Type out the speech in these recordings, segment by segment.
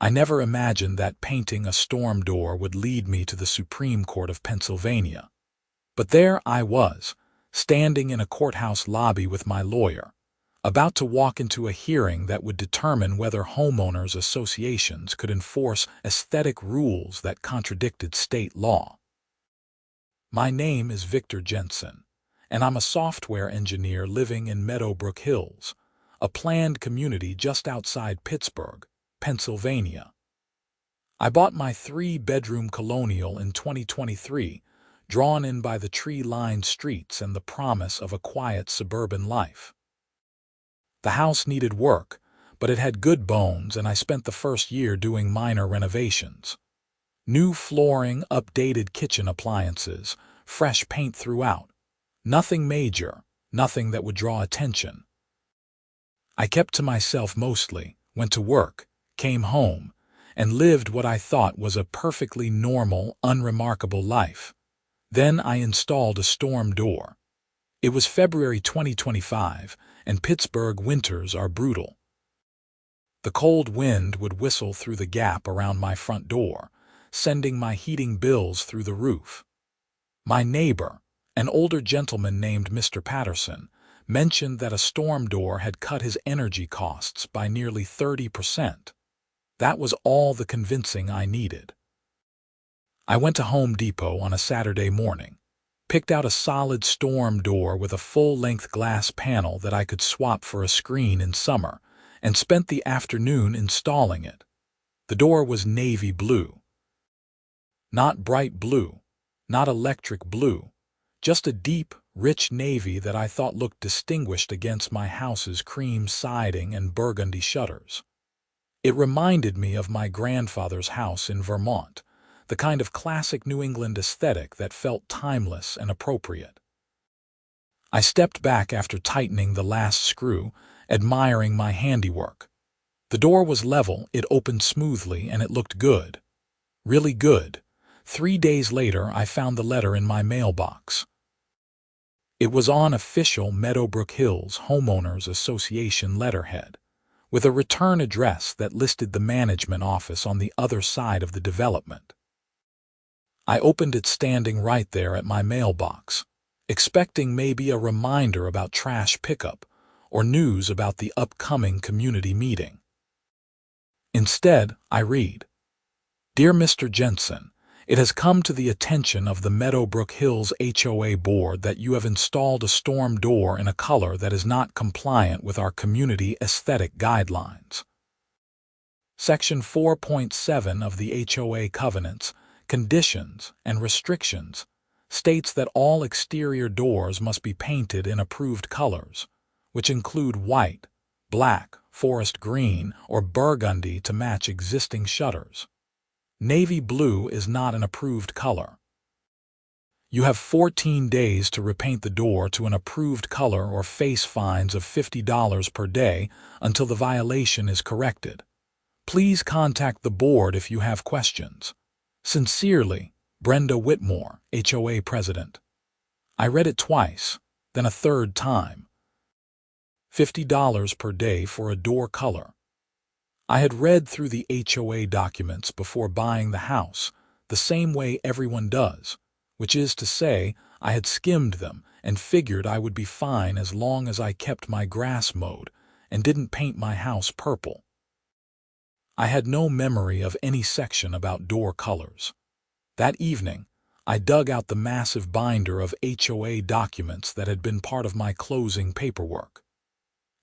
I never imagined that painting a storm door would lead me to the Supreme Court of Pennsylvania. But there I was, standing in a courthouse lobby with my lawyer, about to walk into a hearing that would determine whether homeowners associations could enforce aesthetic rules that contradicted state law. My name is Victor Jensen, and I'm a software engineer living in Meadowbrook Hills, a planned community just outside Pittsburgh, Pennsylvania. I bought my 3-bedroom colonial in 2023, drawn in by the tree-lined streets and the promise of a quiet suburban life. The house needed work, but it had good bones, and I spent the first year doing minor renovations. New flooring, updated kitchen appliances, fresh paint throughout. Nothing major, nothing that would draw attention. I kept to myself mostly, went to work, came home, and lived what I thought was a perfectly normal, unremarkable life. Then I installed a storm door. It was February 2025, and Pittsburgh winters are brutal. The cold wind would whistle through the gap around my front door, sending my heating bills through the roof. My neighbor, an older gentleman named Mr. Patterson, mentioned that a storm door had cut his energy costs by nearly 30%. That was all the convincing I needed. I went to Home Depot on a Saturday morning, picked out a solid storm door with a full-length glass panel that I could swap for a screen in summer, and spent the afternoon installing it. The door was navy blue. Not bright blue, not electric blue, just a deep, rich navy that I thought looked distinguished against my house's cream siding and burgundy shutters. It reminded me of my grandfather's house in Vermont, the kind of classic New England aesthetic that felt timeless and appropriate. I stepped back after tightening the last screw, admiring my handiwork. The door was level, it opened smoothly, and it looked good. Really good. 3 days later, I found the letter in my mailbox. It was on official Meadowbrook Hills Homeowners Association letterhead, with a return address that listed the management office on the other side of the development. I opened it standing right there at my mailbox, expecting maybe a reminder about trash pickup or news about the upcoming community meeting. Instead, I read, "Dear Mr. Jensen, it has come to the attention of the Meadowbrook Hills HOA board that you have installed a storm door in a color that is not compliant with our community aesthetic guidelines. Section 4.7 of the HOA Covenants, Conditions, and Restrictions states that all exterior doors must be painted in approved colors, which include white, black, forest green, or burgundy to match existing shutters. Navy blue is not an approved color. You have 14 days to repaint the door to an approved color or face fines of $50 per day until the violation is corrected. Please contact the board if you have questions. Sincerely, Brenda Whitmore, HOA President." I read it twice, then a third time. $50 per day for a door color. I had read through the HOA documents before buying the house, the same way everyone does, which is to say, I had skimmed them and figured I would be fine as long as I kept my grass mowed and didn't paint my house purple. I had no memory of any section about door colors. That evening, I dug out the massive binder of HOA documents that had been part of my closing paperwork.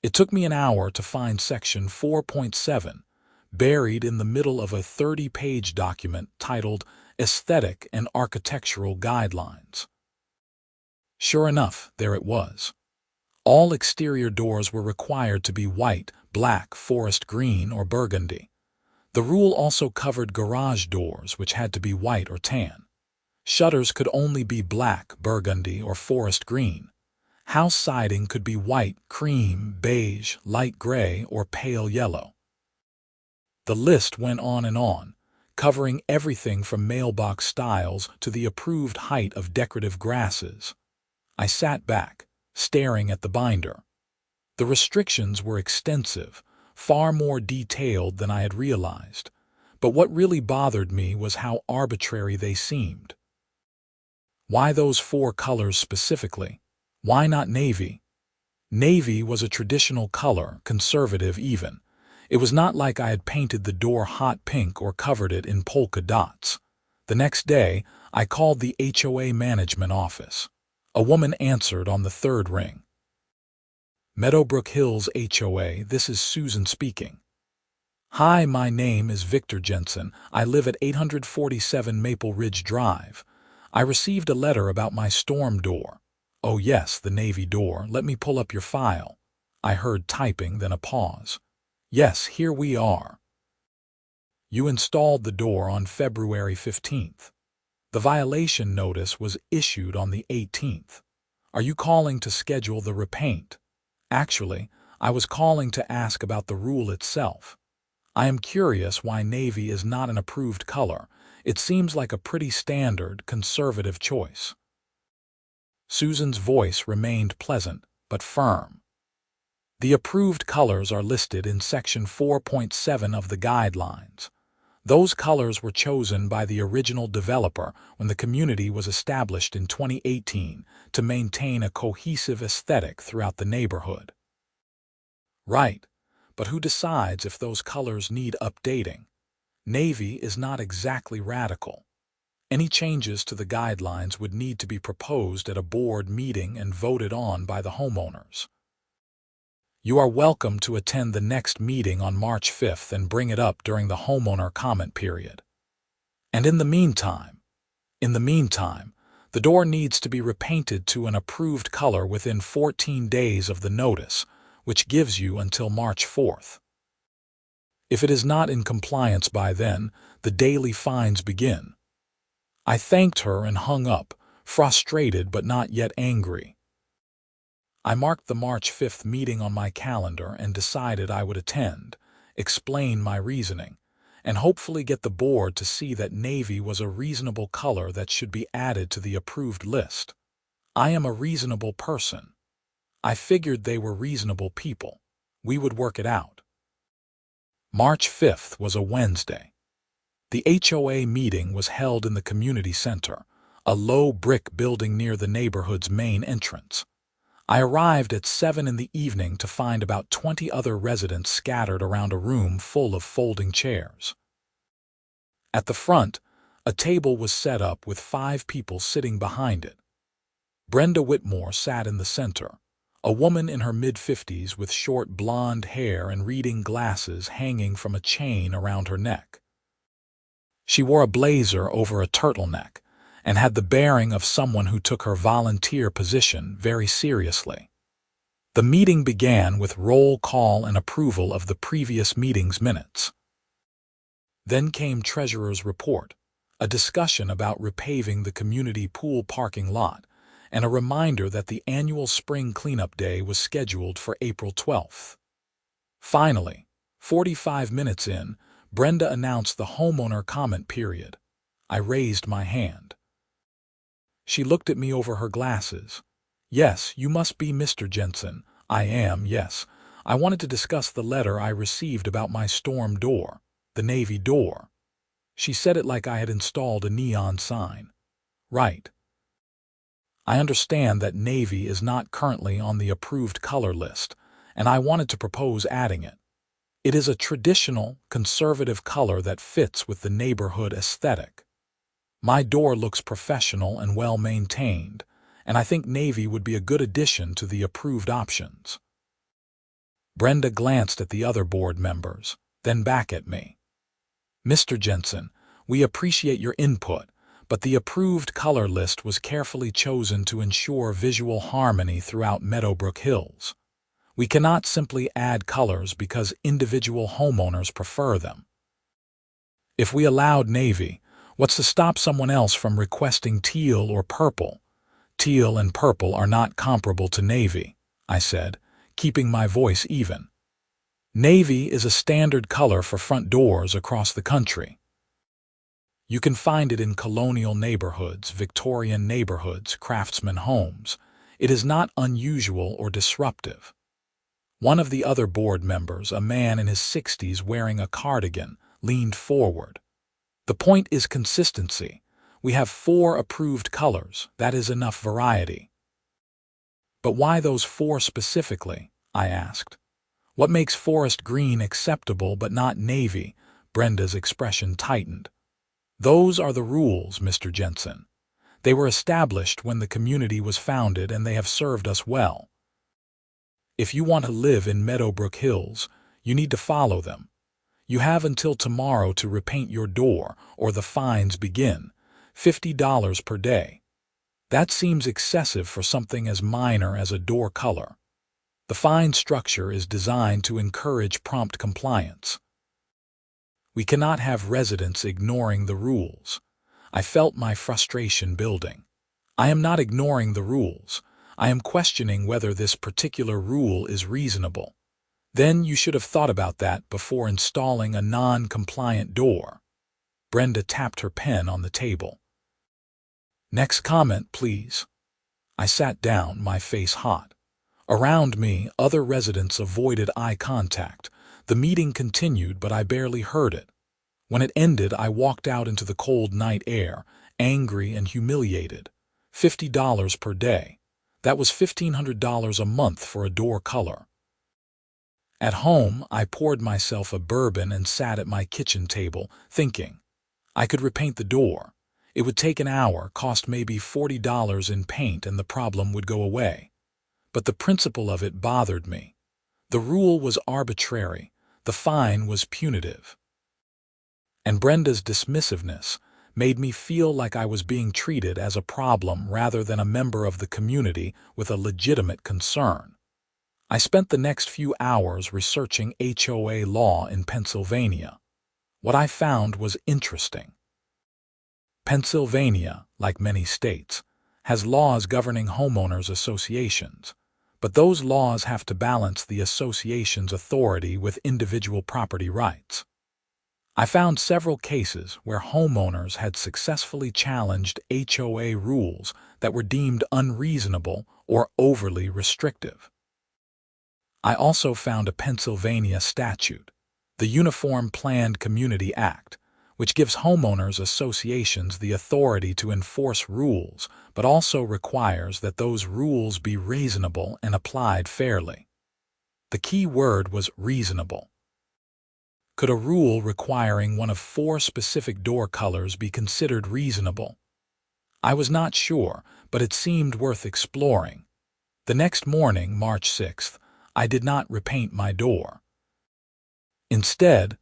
It took me an hour to find Section 4.7, buried in the middle of a 30-page document titled Aesthetic and Architectural Guidelines. Sure enough, there it was. All exterior doors were required to be white, black, forest green, or burgundy. The rule also covered garage doors, which had to be white or tan. Shutters could only be black, burgundy, or forest green. House siding could be white, cream, beige, light gray, or pale yellow. The list went on, covering everything from mailbox styles to the approved height of decorative grasses. I sat back, staring at the binder. The restrictions were extensive, far more detailed than I had realized, But what really bothered me was how arbitrary they seemed. Why those 4 colors specifically? Why not navy? Navy was a traditional color, conservative even. It was not like I had painted the door hot pink or covered it in polka dots. The next day, I called the HOA management office. A woman answered on the 3rd ring. Meadowbrook Hills HOA, this is Susan speaking. Hi, my name is Victor Jensen. I live at 847 Maple Ridge Drive. I received a letter about my storm door. Oh yes, the navy door. Let me pull up your file. I heard typing, then a pause. Yes, here we are. You installed the door on February 15th. The violation notice was issued on the 18th. Are you calling to schedule the repaint? Actually, I was calling to ask about the rule itself. I am curious why navy is not an approved color. It seems like a pretty standard, conservative choice. Susan's voice remained pleasant, but firm. The approved colors are listed in Section 4.7 of the guidelines. Those colors were chosen by the original developer when the community was established in 2018 to maintain a cohesive aesthetic throughout the neighborhood. Right, but who decides if those colors need updating? Navy is not exactly radical. Any changes to the guidelines would need to be proposed at a board meeting and voted on by the homeowners. You are welcome to attend the next meeting on March 5th and bring it up during the homeowner comment period. And in the meantime, the door needs to be repainted to an approved color within 14 days of the notice, which gives you until March 4th. If it is not in compliance by then, the daily fines begin. I thanked her and hung up, frustrated but not yet angry. I marked the March 5th meeting on my calendar and decided I would attend, explain my reasoning, and hopefully get the board to see that navy was a reasonable color that should be added to the approved list. I am a reasonable person. I figured they were reasonable people. We would work it out. March 5th was a Wednesday. The HOA meeting was held in the community center, a low brick building near the neighborhood's main entrance. I arrived at 7 in the evening to find about 20 other residents scattered around a room full of folding chairs. At the front, a table was set up with 5 people sitting behind it. Brenda Whitmore sat in the center, a woman in her mid-50s with short blonde hair and reading glasses hanging from a chain around her neck. She wore a blazer over a turtleneck and had the bearing of someone who took her volunteer position very seriously. The meeting began with roll call and approval of the previous meeting's minutes. Then came Treasurer's report, a discussion about repaving the community pool parking lot, and a reminder that the annual spring cleanup day was scheduled for April 12th. Finally, 45 minutes in, Brenda announced the homeowner comment period. I raised my hand. She looked at me over her glasses. Yes, you must be Mr. Jensen. I am, yes. I wanted to discuss the letter I received about my storm door, the navy door. She said it like I had installed a neon sign. Right. I understand that navy is not currently on the approved color list, and I wanted to propose adding it. It is a traditional, conservative color that fits with the neighborhood aesthetic. My door looks professional and well-maintained, and I think navy would be a good addition to the approved options. Brenda glanced at the other board members, then back at me. Mr. Jensen, we appreciate your input, but the approved color list was carefully chosen to ensure visual harmony throughout Meadowbrook Hills. We cannot simply add colors because individual homeowners prefer them. If we allowed navy, what's to stop someone else from requesting teal or purple? Teal and purple are not comparable to navy, I said, keeping my voice even. Navy is a standard color for front doors across the country. You can find it in colonial neighborhoods, Victorian neighborhoods, craftsman homes. It is not unusual or disruptive. One of the other board members, a man in his 60s wearing a cardigan, leaned forward. The point is consistency. We have 4 approved colors. That is enough variety. But why those 4 specifically? I asked. What makes forest green acceptable but not navy? Brenda's expression tightened. Those are the rules, Mr. Jensen. They were established when the community was founded, and they have served us well. If you want to live in Meadowbrook Hills, you need to follow them. You have until tomorrow to repaint your door, or the fines begin. $50 per day. That seems excessive for something as minor as a door color. The fine structure is designed to encourage prompt compliance. We cannot have residents ignoring the rules. I felt my frustration building. I am not ignoring the rules. I am questioning whether this particular rule is reasonable. Then you should have thought about that before installing a non-compliant door. Brenda tapped her pen on the table. Next comment, please. I sat down, my face hot. Around me, other residents avoided eye contact. The meeting continued, but I barely heard it. When it ended, I walked out into the cold night air, angry and humiliated. $50 per day. That was $1,500 a month for a door color. At home, I poured myself a bourbon and sat at my kitchen table, thinking. I could repaint the door. It would take an hour, cost maybe $40 in paint, and the problem would go away. But the principle of it bothered me. The rule was arbitrary. The fine was punitive. And Brenda's dismissiveness made me feel like I was being treated as a problem rather than a member of the community with a legitimate concern. I spent the next few hours researching HOA law in Pennsylvania. What I found was interesting. Pennsylvania, like many states, has laws governing homeowners associations, but those laws have to balance the association's authority with individual property rights. I found several cases where homeowners had successfully challenged HOA rules that were deemed unreasonable or overly restrictive. I also found a Pennsylvania statute, the Uniform Planned Community Act, which gives homeowners associations the authority to enforce rules, but also requires that those rules be reasonable and applied fairly. The key word was reasonable. Could a rule requiring one of 4 specific door colors be considered reasonable? I was not sure, but it seemed worth exploring. The next morning, March 6th, I did not repaint my door. Instead,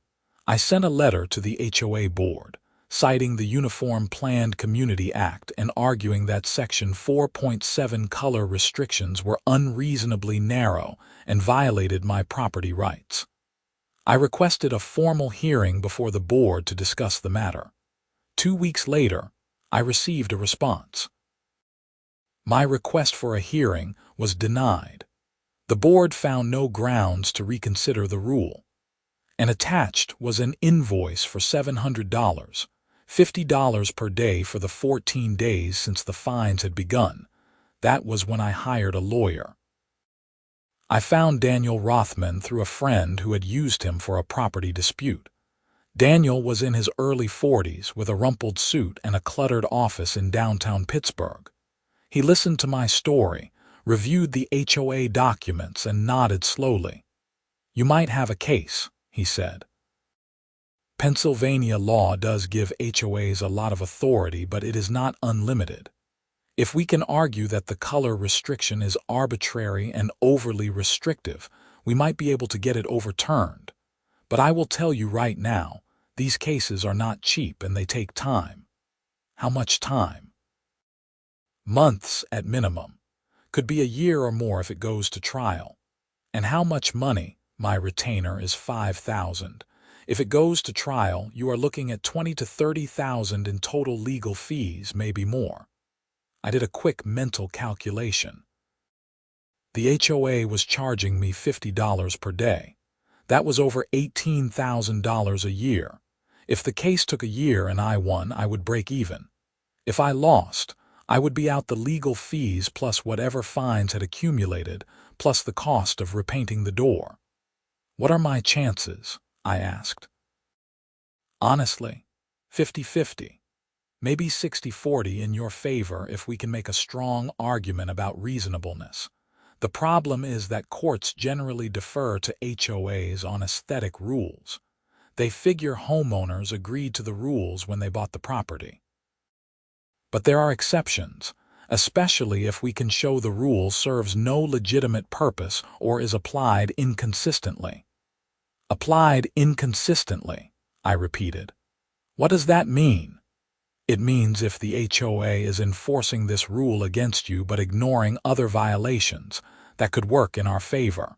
I sent a letter to the HOA board, citing the Uniform Planned Community Act and arguing that Section 4.7 color restrictions were unreasonably narrow and violated my property rights. I requested a formal hearing before the board to discuss the matter. 2 weeks later, I received a response. My request for a hearing was denied. The board found no grounds to reconsider the rule. And attached was an invoice for $700, $50 per day for the 14 days since the fines had begun. That was when I hired a lawyer. I found Daniel Rothman through a friend who had used him for a property dispute. Daniel was in his early 40s with a rumpled suit and a cluttered office in downtown Pittsburgh. He listened to my story, reviewed the HOA documents, and nodded slowly. "You might have a case," he said. "Pennsylvania law does give HOAs a lot of authority, but it is not unlimited. If we can argue that the color restriction is arbitrary and overly restrictive, we might be able to get it overturned. But I will tell you right now, these cases are not cheap and they take time." "How much time?" "Months at minimum. Could be a year or more if it goes to trial." "And how much money?" "My retainer is $5,000. If it goes to trial, you are looking at $20,000 to $30,000 in total legal fees, maybe more." I did a quick mental calculation. The HOA was charging me $50 per day. That was over $18,000 a year. If the case took a year and I won, I would break even. If I lost, I would be out the legal fees plus whatever fines had accumulated, plus the cost of repainting the door. "What are my chances?" I asked. Honestly, 50-50. Maybe 60-40 in your favor if we can make a strong argument about reasonableness. The problem is that courts generally defer to HOAs on aesthetic rules. They figure homeowners agreed to the rules when they bought the property. But there are exceptions, especially if we can show the rule serves no legitimate purpose or is applied inconsistently. Applied inconsistently, I repeated. What does that mean? It means if the HOA is enforcing this rule against you but ignoring other violations, that could work in our favor.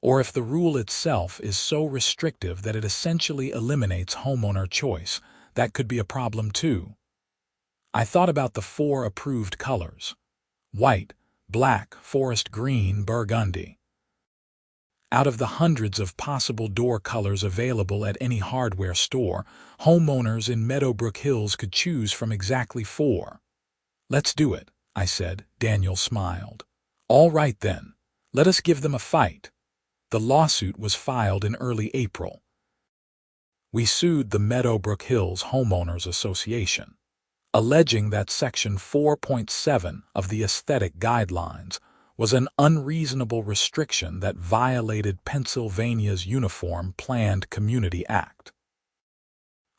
Or if the rule itself is so restrictive that it essentially eliminates homeowner choice, that could be a problem too. I thought about the 4 approved colors: white, black, forest green, burgundy. Out of the hundreds of possible door colors available at any hardware store, homeowners in Meadowbrook Hills could choose from exactly 4. Let's do it, I said. Daniel smiled. All right then, let us give them a fight. The lawsuit was filed in early April. We sued the Meadowbrook Hills Homeowners Association, alleging that Section 4.7 of the Aesthetic Guidelines was an unreasonable restriction that violated Pennsylvania's Uniform Planned Community Act.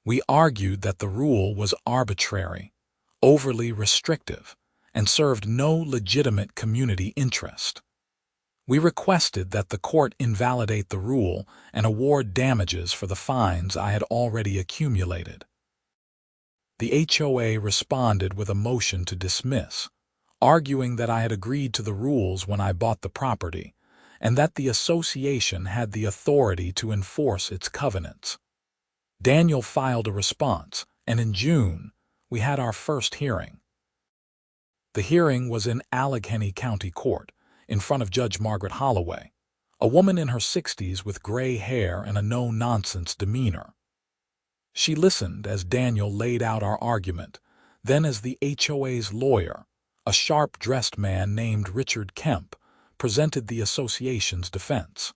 We argued that the rule was arbitrary, overly restrictive, and served no legitimate community interest. We requested that the court invalidate the rule and award damages for the fines I had already accumulated. The HOA responded with a motion to dismiss, arguing that I had agreed to the rules when I bought the property, and that the association had the authority to enforce its covenants. Daniel filed a response, and in June, we had our first hearing. The hearing was in Allegheny County Court, in front of Judge Margaret Holloway, a woman in her 60s with gray hair and a no-nonsense demeanor. She listened as Daniel laid out our argument, then as the HOA's lawyer, a sharp-dressed man named Richard Kemp, presented the association's defense.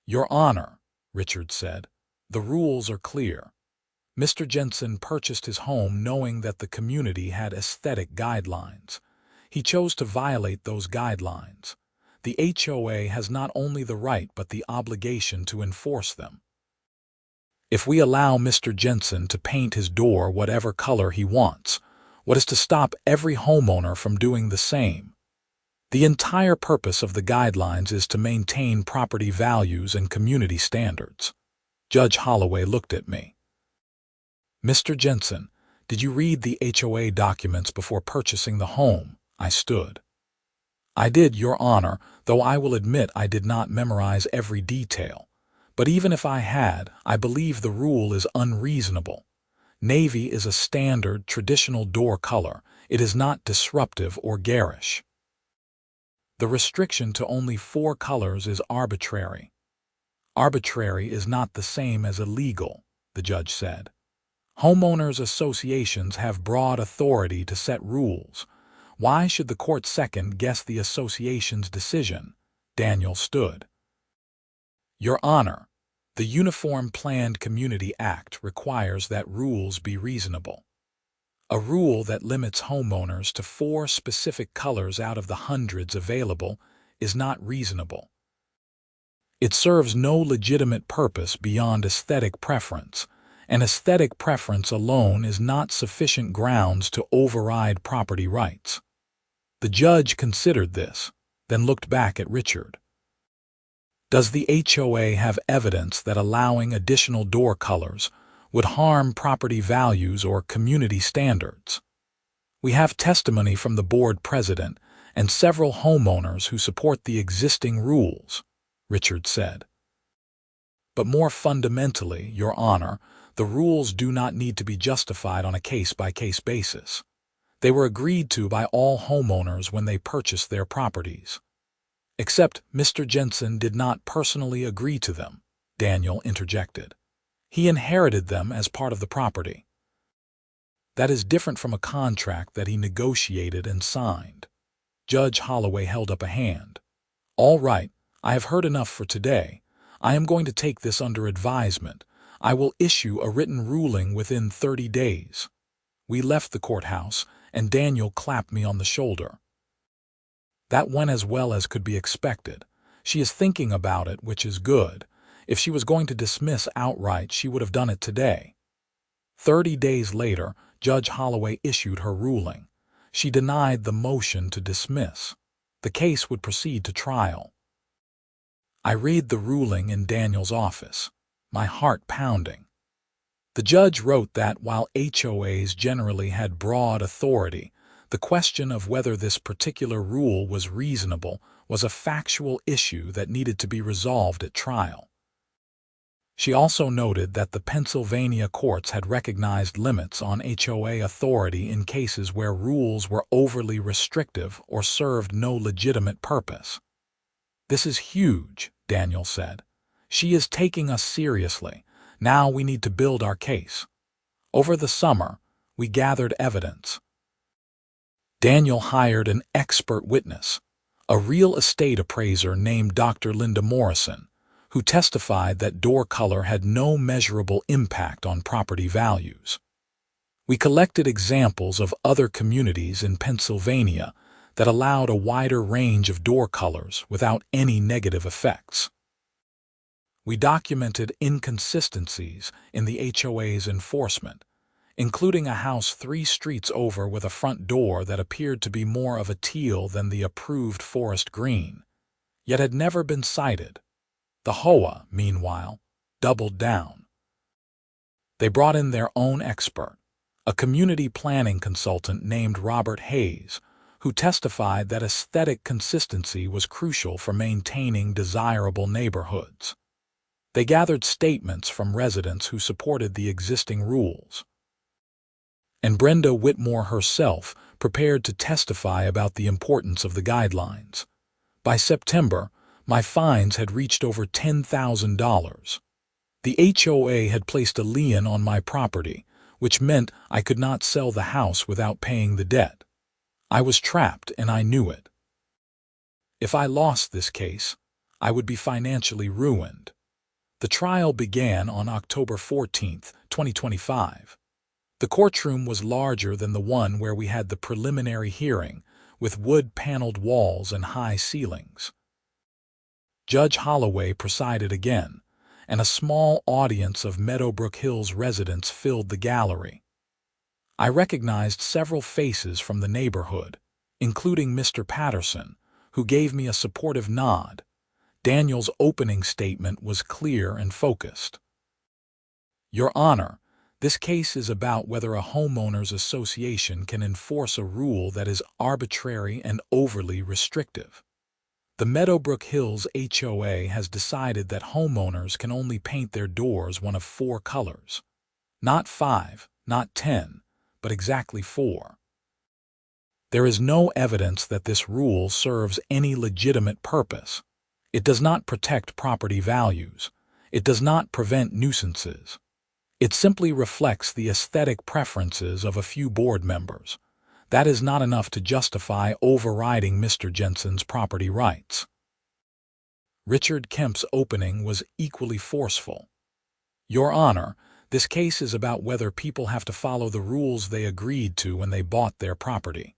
Your Honor, Richard said, the rules are clear. Mr. Jensen purchased his home knowing that the community had aesthetic guidelines. He chose to violate those guidelines. The HOA has not only the right but the obligation to enforce them. If we allow Mr. Jensen to paint his door whatever color he wants, what is to stop every homeowner from doing the same? The entire purpose of the guidelines is to maintain property values and community standards. Judge Holloway looked at me. Mr. Jensen, did you read the HOA documents before purchasing the home? I stood. I did, Your Honor, though I will admit I did not memorize every detail. But even if I had, I believe the rule is unreasonable. Navy is a standard, traditional door color. It is not disruptive or garish. The restriction to only 4 colors is arbitrary. Arbitrary is not the same as illegal, the judge said. Homeowners associations have broad authority to set rules. Why should the court second-guess the association's decision? Daniel stood. Your Honor, the Uniform Planned Community Act requires that rules be reasonable. A rule that limits homeowners to 4 specific colors out of the hundreds available is not reasonable. It serves no legitimate purpose beyond aesthetic preference, and aesthetic preference alone is not sufficient grounds to override property rights. The judge considered this, then looked back at Richard. Does the HOA have evidence that allowing additional door colors would harm property values or community standards? We have testimony from the board president and several homeowners who support the existing rules, Richard said. But more fundamentally, Your Honor, the rules do not need to be justified on a case-by-case basis. They were agreed to by all homeowners when they purchased their properties. Except Mr. Jensen did not personally agree to them, Daniel interjected. He inherited them as part of the property. That is different from a contract that he negotiated and signed. Judge Holloway held up a hand. All right, I have heard enough for today. I am going to take this under advisement. I will issue a written ruling within 30 days. We left the courthouse, and Daniel clapped me on the shoulder. That went as well as could be expected. She is thinking about it, which is good. If she was going to dismiss outright, she would have done it today. 30 days later, Judge Holloway issued her ruling. She denied the motion to dismiss. The case would proceed to trial. I read the ruling in Daniel's office, my heart pounding. The judge wrote that while HOAs generally had broad authority, the question of whether this particular rule was reasonable was a factual issue that needed to be resolved at trial. She also noted that the Pennsylvania courts had recognized limits on HOA authority in cases where rules were overly restrictive or served no legitimate purpose. "This is huge," Daniel said. "She is taking us seriously. Now we need to build our case." Over the summer, we gathered evidence. Daniel hired an expert witness, a real estate appraiser named Dr. Linda Morrison, who testified that door color had no measurable impact on property values. We collected examples of other communities in Pennsylvania that allowed a wider range of door colors without any negative effects. We documented inconsistencies in the HOA's enforcement, including a house 3 streets over with a front door that appeared to be more of a teal than the approved forest green, yet had never been cited. The HOA, meanwhile, doubled down. They brought in their own expert, a community planning consultant named Robert Hayes, who testified that aesthetic consistency was crucial for maintaining desirable neighborhoods. They gathered statements from residents who supported the existing rules. And Brenda Whitmore herself prepared to testify about the importance of the guidelines. By September, my fines had reached over $10,000. The HOA had placed a lien on my property, which meant I could not sell the house without paying the debt. I was trapped, and I knew it. If I lost this case, I would be financially ruined. The trial began on October 14, 2025. The courtroom was larger than the one where we had the preliminary hearing, with wood-paneled walls and high ceilings. Judge Holloway presided again, and a small audience of Meadowbrook Hills residents filled the gallery. I recognized several faces from the neighborhood, including Mr. Patterson, who gave me a supportive nod. Daniel's opening statement was clear and focused. "Your Honor, this case is about whether a homeowners association can enforce a rule that is arbitrary and overly restrictive. The Meadowbrook Hills HOA has decided that homeowners can only paint their doors one of 4 colors. Not 5, not 10, but exactly 4. There is no evidence that this rule serves any legitimate purpose. It does not protect property values. It does not prevent nuisances. It simply reflects the aesthetic preferences of a few board members. That is not enough to justify overriding Mr. Jensen's property rights." Richard Kemp's opening was equally forceful. "Your Honor, this case is about whether people have to follow the rules they agreed to when they bought their property.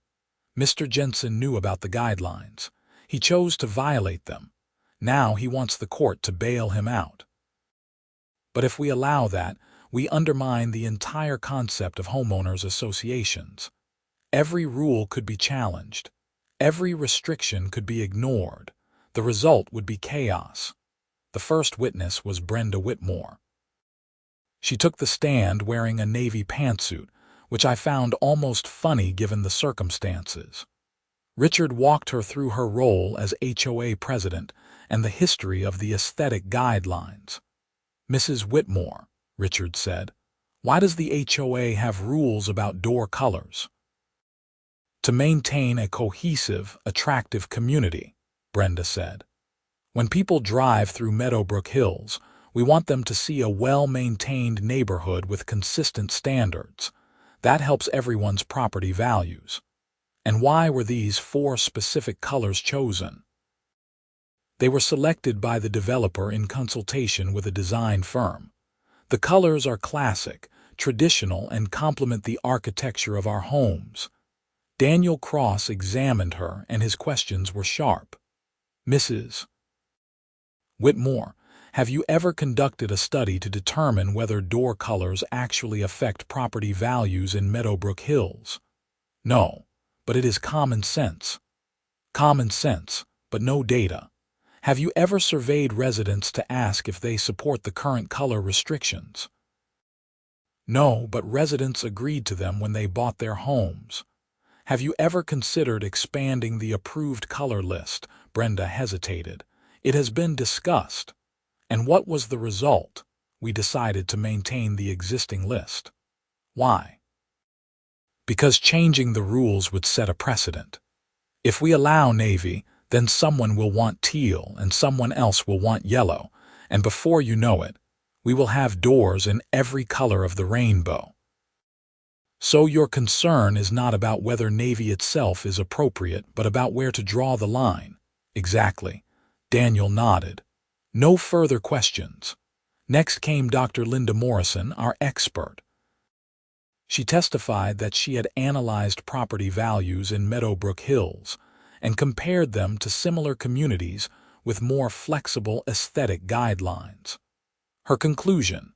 Mr. Jensen knew about the guidelines. He chose to violate them. Now he wants the court to bail him out. But if we allow that, we undermine the entire concept of homeowners associations. Every rule could be challenged. Every restriction could be ignored. The result would be chaos." The first witness was Brenda Whitmore. She took the stand wearing a navy pantsuit, which I found almost funny given the circumstances. Richard walked her through her role as HOA president and the history of the aesthetic guidelines. "Mrs. Whitmore," Richard said, "why does the HOA have rules about door colors?" "To maintain a cohesive, attractive community," Brenda said. "When people drive through Meadowbrook Hills, we want them to see a well-maintained neighborhood with consistent standards. That helps everyone's property values." "And why were these 4 specific colors chosen?" "They were selected by the developer in consultation with a design firm. The colors are classic, traditional, and complement the architecture of our homes. Daniel cross-examined her, and his questions were sharp. Mrs. Whitmore, have you ever conducted a study to determine whether door colors actually affect property values in Meadowbrook Hills? No, but it is common sense. Common sense, but no data. Have you ever surveyed residents to ask if they support the current color restrictions? No, but residents agreed to them when they bought their homes. Have you ever considered expanding the approved color list? Brenda hesitated. It has been discussed. And what was the result? We decided to maintain the existing list. Why? Because changing the rules would set a precedent. If we allow navy, then someone will want teal and someone else will want yellow, and before you know it, we will have doors in every color of the rainbow. So your concern is not about whether navy itself is appropriate, but about where to draw the line. Exactly. Daniel nodded. No further questions. Next came Dr. Linda Morrison, our expert. She testified that she had analyzed property values in Meadowbrook Hills and compared them to similar communities with more flexible aesthetic guidelines. Her conclusion: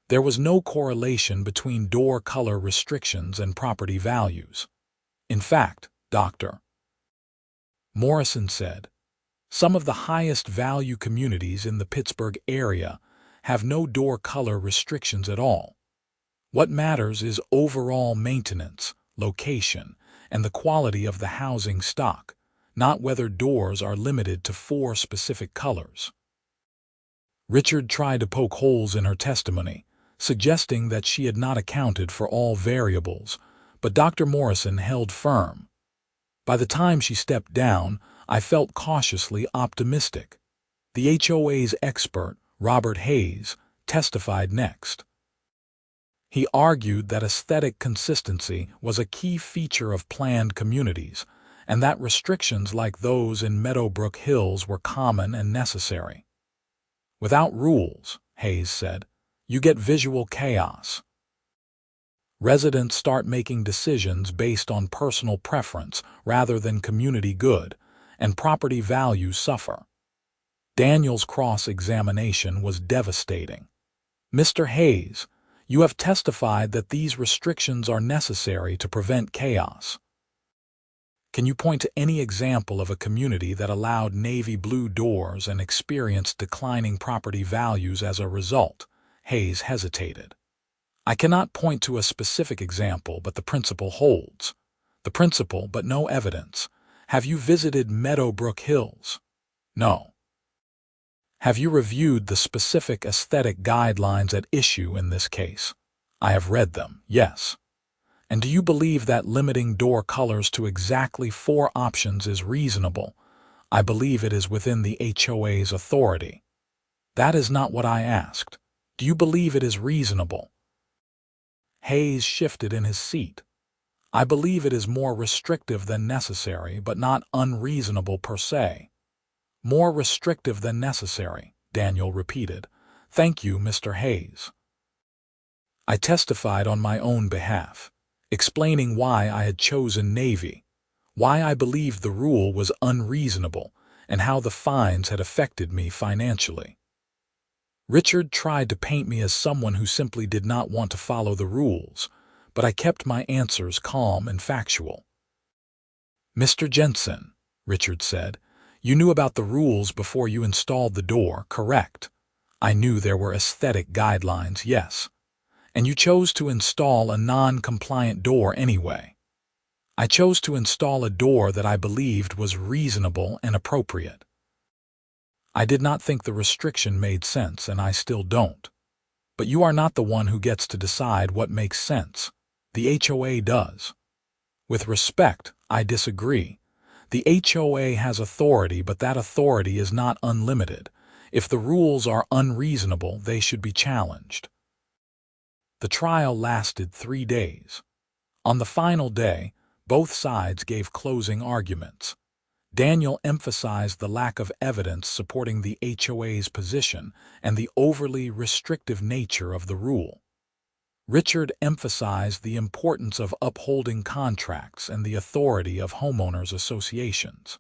there was no correlation between door color restrictions and property values. In fact, Dr. Morrison said, some of the highest value communities in the Pittsburgh area have no door color restrictions at all. What matters is overall maintenance, location, and the quality of the housing stock, not whether doors are limited to 4 specific colors. Richard tried to poke holes in her testimony, suggesting that she had not accounted for all variables, but Dr. Morrison held firm. By the time she stepped down, I felt cautiously optimistic. The HOA's expert, Robert Hayes, testified next. He argued that aesthetic consistency was a key feature of planned communities, and that restrictions like those in Meadowbrook Hills were common and necessary. Without rules, Hayes said, you get visual chaos. Residents start making decisions based on personal preference rather than community good, and property values suffer. Daniel's cross-examination was devastating. Mr. Hayes, you have testified that these restrictions are necessary to prevent chaos. Can you point to any example of a community that allowed navy blue doors and experienced declining property values as a result? Hayes hesitated. I cannot point to a specific example, but the principle holds. The principle, but no evidence. Have you visited Meadowbrook Hills? No. Have you reviewed the specific aesthetic guidelines at issue in this case? I have read them, yes. And do you believe that limiting door colors to exactly 4 options is reasonable? I believe it is within the HOA's authority. That is not what I asked. Do you believe it is reasonable? Hayes shifted in his seat. I believe it is more restrictive than necessary, but not unreasonable per se. More restrictive than necessary, Daniel repeated. Thank you, Mr. Hayes. I testified on my own behalf, explaining why I had chosen navy, why I believed the rule was unreasonable, and how the fines had affected me financially. Richard tried to paint me as someone who simply did not want to follow the rules, but I kept my answers calm and factual. Mr. Jensen, Richard said, you knew about the rules before you installed the door, correct? I knew there were aesthetic guidelines, yes. And you chose to install a non-compliant door anyway. I chose to install a door that I believed was reasonable and appropriate. I did not think the restriction made sense, and I still don't. But you are not the one who gets to decide what makes sense. The HOA does. With respect, I disagree. The HOA has authority, but that authority is not unlimited. If the rules are unreasonable, they should be challenged. The trial lasted 3 days. On the final day, both sides gave closing arguments. Daniel emphasized the lack of evidence supporting the HOA's position and the overly restrictive nature of the rule. Richard emphasized the importance of upholding contracts and the authority of homeowners associations.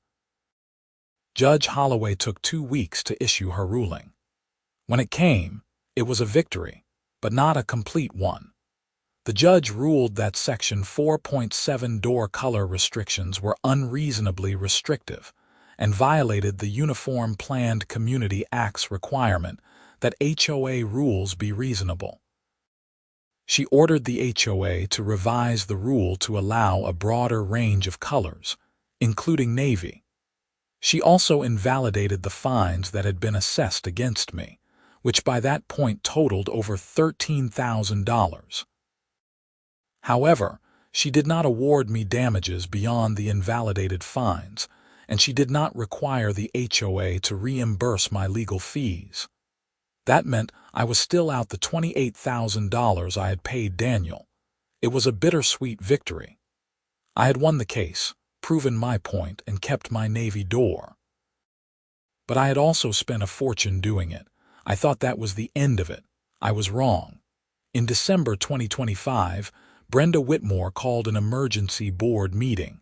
Judge Holloway took 2 weeks to issue her ruling. When it came, it was a victory, but not a complete one. The judge ruled that Section 4.7 door color restrictions were unreasonably restrictive and violated the Uniform Planned Community Act's requirement that HOA rules be reasonable. She ordered the HOA to revise the rule to allow a broader range of colors, including navy. She also invalidated the fines that had been assessed against me, which by that point totaled over $13,000. However, she did not award me damages beyond the invalidated fines, and she did not require the HOA to reimburse my legal fees. That meant I was still out the $28,000 I had paid Daniel. It was a bittersweet victory. I had won the case, proven my point, and kept my navy door. But I had also spent a fortune doing it. I thought that was the end of it. I was wrong. In December 2025, Brenda Whitmore called an emergency board meeting.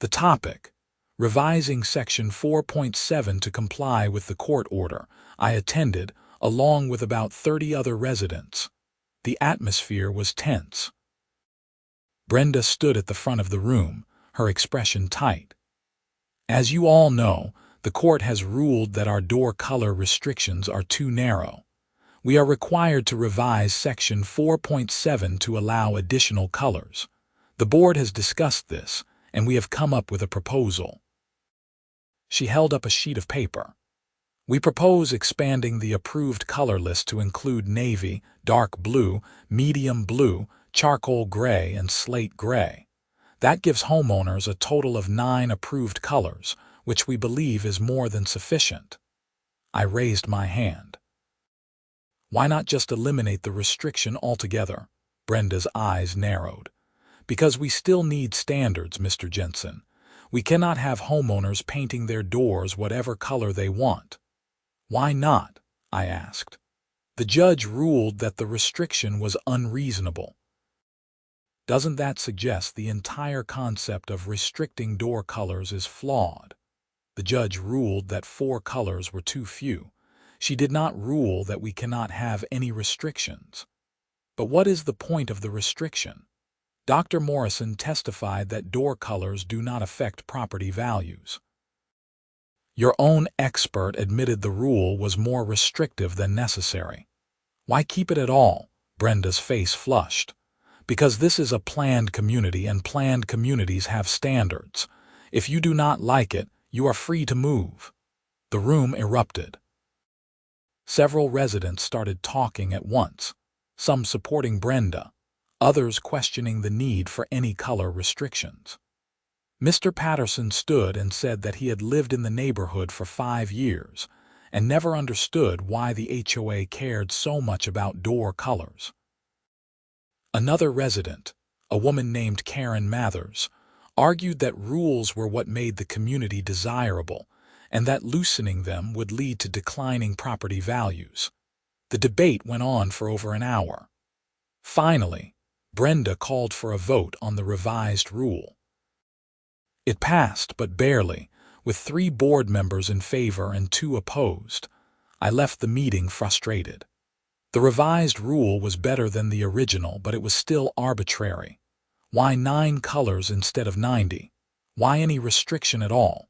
The topic: revising Section 4.7 to comply with the court order. I attended, along with about 30 other residents. The atmosphere was tense. Brenda stood at the front of the room, her expression tight. As you all know, the court has ruled that our door color restrictions are too narrow. We are required to revise Section 4.7 to allow additional colors. The board has discussed this, and we have come up with a proposal. She held up a sheet of paper. We propose expanding the approved color list to include navy, dark blue, medium blue, charcoal gray, and slate gray. That gives homeowners a total of 9 approved colors, which we believe is more than sufficient. I raised my hand. Why not just eliminate the restriction altogether? Brenda's eyes narrowed. Because we still need standards, Mr. Jensen. We cannot have homeowners painting their doors whatever color they want. Why not? I asked. The judge ruled that the restriction was unreasonable. Doesn't that suggest the entire concept of restricting door colors is flawed? The judge ruled that 4 colors were too few. She did not rule that we cannot have any restrictions. But what is the point of the restriction? Dr. Morrison testified that door colors do not affect property values. Your own expert admitted the rule was more restrictive than necessary. Why keep it at all? Brenda's face flushed. Because this is a planned community and planned communities have standards. If you do not like it, you are free to move. The room erupted. Several residents started talking at once, some supporting Brenda, others questioning the need for any color restrictions. Mr. Patterson stood and said that he had lived in the neighborhood for 5 years and never understood why the HOA cared so much about door colors. Another resident, a woman named Karen Mathers, argued that rules were what made the community desirable and that loosening them would lead to declining property values. The debate went on for over an hour. Finally, Brenda called for a vote on the revised rule. It passed, but barely, with 3 board members in favor and 2 opposed. I left the meeting frustrated. The revised rule was better than the original, but it was still arbitrary. Why 9 colors instead of 90? Why any restriction at all?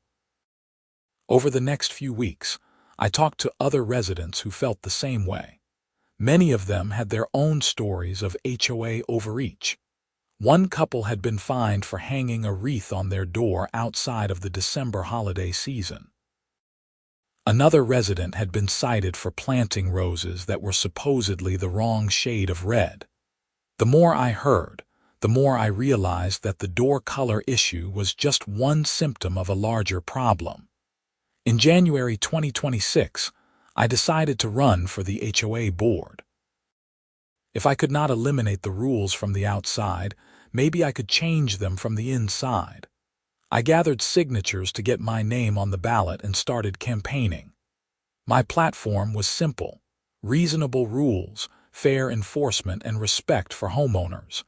Over the next few weeks, I talked to other residents who felt the same way. Many of them had their own stories of HOA overreach. One couple had been fined for hanging a wreath on their door outside of the December holiday season. Another resident had been cited for planting roses that were supposedly the wrong shade of red. The more I heard, the more I realized that the door color issue was just one symptom of a larger problem. In January 2026, I decided to run for the HOA board. If I could not eliminate the rules from the outside, maybe I could change them from the inside. I gathered signatures to get my name on the ballot and started campaigning. My platform was simple: reasonable rules, fair enforcement, and respect for homeowners.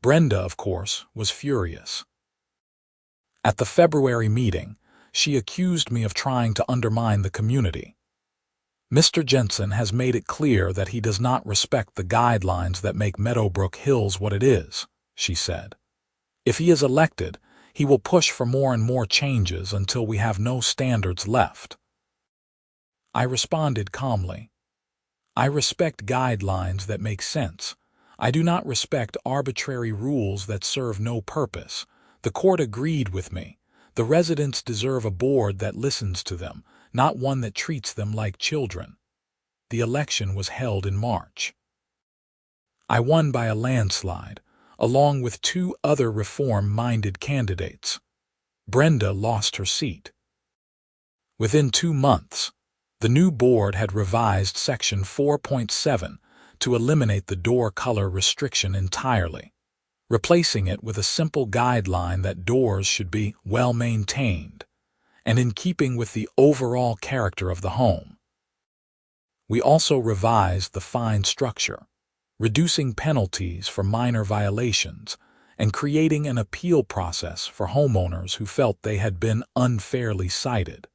Brenda, of course, was furious. At the February meeting, she accused me of trying to undermine the community. Mr. Jensen has made it clear that he does not respect the guidelines that make Meadowbrook Hills what it is, she said. If he is elected, he will push for more and more changes until we have no standards left. I responded calmly. I respect guidelines that make sense. I do not respect arbitrary rules that serve no purpose. The court agreed with me. The residents deserve a board that listens to them, not one that treats them like children. The election was held in March. I won by a landslide, along with 2 other reform-minded candidates. Brenda lost her seat. Within 2 months, the new board had revised Section 4.7 to eliminate the door color restriction entirely, replacing it with a simple guideline that doors should be well-maintained and in keeping with the overall character of the home. We also revised the fine structure, reducing penalties for minor violations and creating an appeal process for homeowners who felt they had been unfairly cited.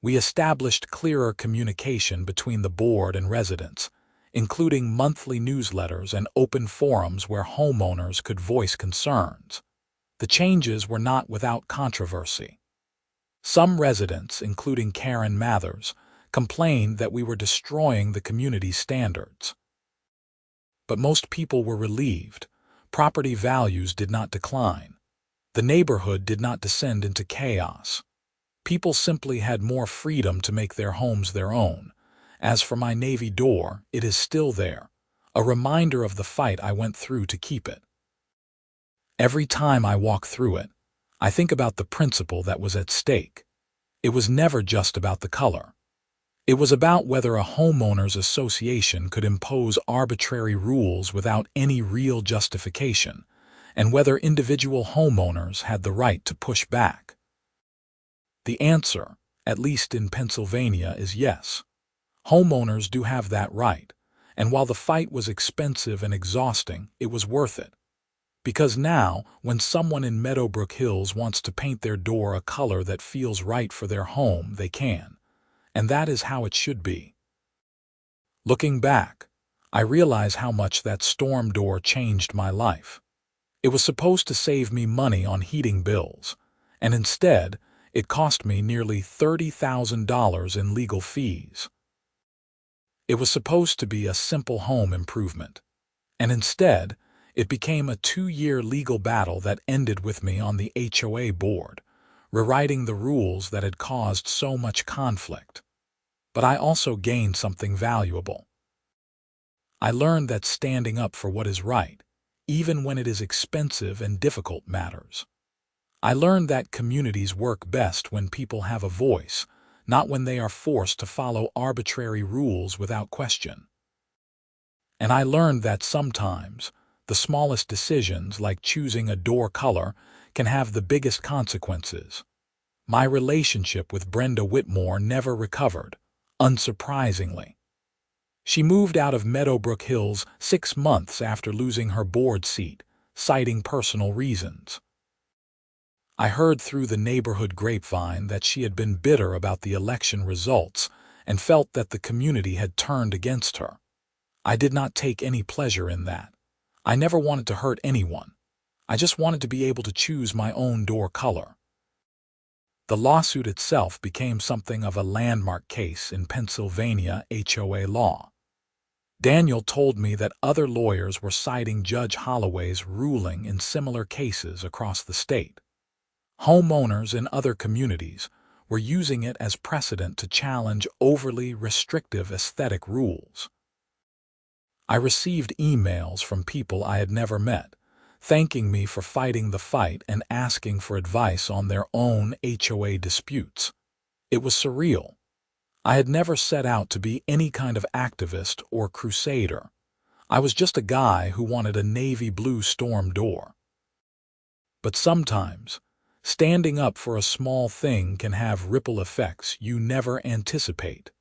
We established clearer communication between the board and residents, including monthly newsletters and open forums where homeowners could voice concerns. The changes were not without controversy. Some residents, including Karen Mathers, complained that we were destroying the community's standards. But most people were relieved. Property values did not decline. The neighborhood did not descend into chaos. People simply had more freedom to make their homes their own. As for my navy door, it is still there, a reminder of the fight I went through to keep it. Every time I walk through it, I think about the principle that was at stake. It was never just about the color. It was about whether a homeowners association could impose arbitrary rules without any real justification, and whether individual homeowners had the right to push back. The answer, at least in Pennsylvania, is yes. Homeowners do have that right, and while the fight was expensive and exhausting, it was worth it. Because now, when someone in Meadowbrook Hills wants to paint their door a color that feels right for their home, they can. And that is how it should be. Looking back, I realize how much that storm door changed my life. It was supposed to save me money on heating bills, and instead, it cost me nearly $30,000 in legal fees. It was supposed to be a simple home improvement, and instead, it became a 2-year legal battle that ended with me on the HOA board, rewriting the rules that had caused so much conflict. But I also gained something valuable. I learned that standing up for what is right, even when it is expensive and difficult, matters. I learned that communities work best when people have a voice, not when they are forced to follow arbitrary rules without question. And I learned that sometimes, the smallest decisions, like choosing a door color, can have the biggest consequences. My relationship with Brenda Whitmore never recovered, unsurprisingly. She moved out of Meadowbrook Hills 6 months after losing her board seat, citing personal reasons. I heard through the neighborhood grapevine that she had been bitter about the election results and felt that the community had turned against her. I did not take any pleasure in that. I never wanted to hurt anyone. I just wanted to be able to choose my own door color. The lawsuit itself became something of a landmark case in Pennsylvania HOA law. Daniel told me that other lawyers were citing Judge Holloway's ruling in similar cases across the state. Homeowners in other communities were using it as precedent to challenge overly restrictive aesthetic rules. I received emails from people I had never met, thanking me for fighting the fight and asking for advice on their own HOA disputes. It was surreal. I had never set out to be any kind of activist or crusader. I was just a guy who wanted a navy blue storm door. But sometimes, Standing up for a small thing can have ripple effects you never anticipate.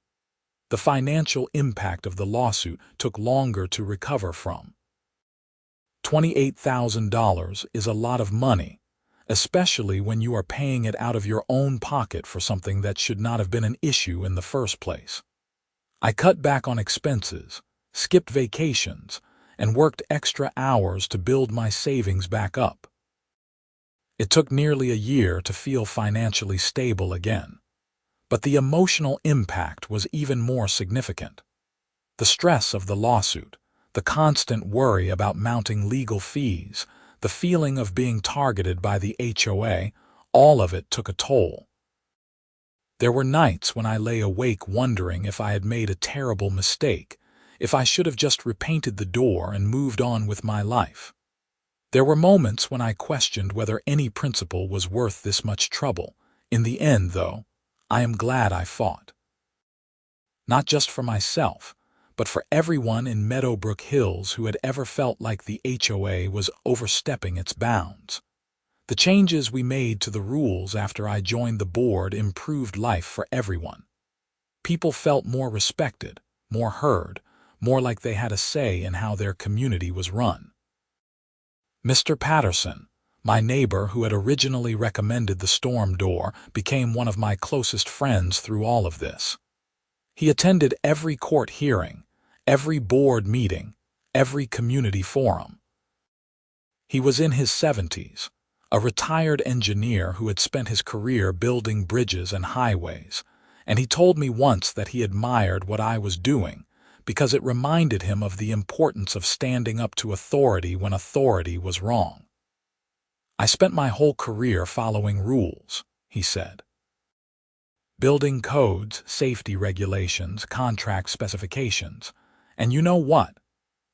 The financial impact of the lawsuit took longer to recover from. $28,000 is a lot of money, especially when you are paying it out of your own pocket for something that should not have been an issue in the first place. I cut back on expenses, skipped vacations, and worked extra hours to build my savings back up. It took nearly a year to feel financially stable again. But the emotional impact was even more significant. The stress of the lawsuit, the constant worry about mounting legal fees, the feeling of being targeted by the HOA, all of it took a toll. There were nights when I lay awake wondering if I had made a terrible mistake, if I should have just repainted the door and moved on with my life. There were moments when I questioned whether any principle was worth this much trouble. In the end, though, I am glad I fought. Not just for myself, but for everyone in Meadowbrook Hills who had ever felt like the HOA was overstepping its bounds. The changes we made to the rules after I joined the board improved life for everyone. People felt more respected, more heard, more like they had a say in how their community was run. Mr. Patterson, my neighbor who had originally recommended the storm door, became one of my closest friends through all of this. He attended every court hearing, every board meeting, every community forum. He was in his 70s, a retired engineer who had spent his career building bridges and highways, and he told me once that he admired what I was doing because it reminded him of the importance of standing up to authority when authority was wrong. I spent my whole career following rules, he said. Building codes, safety regulations, contract specifications. And you know what?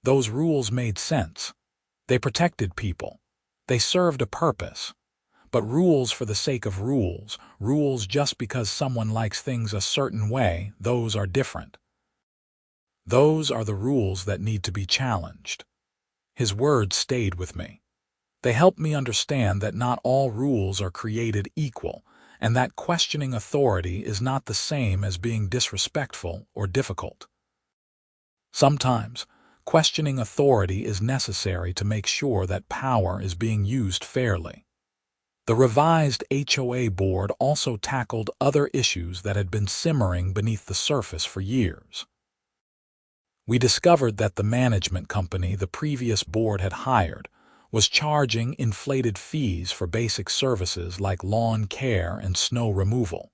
Those rules made sense. They protected people. They served a purpose. But rules for the sake of rules, rules just because someone likes things a certain way, those are different. Those are the rules that need to be challenged. His words stayed with me. They helped me understand that not all rules are created equal, and that questioning authority is not the same as being disrespectful or difficult. Sometimes, questioning authority is necessary to make sure that power is being used fairly. The revised HOA board also tackled other issues that had been simmering beneath the surface for years. We discovered that the management company the previous board had hired was charging inflated fees for basic services like lawn care and snow removal.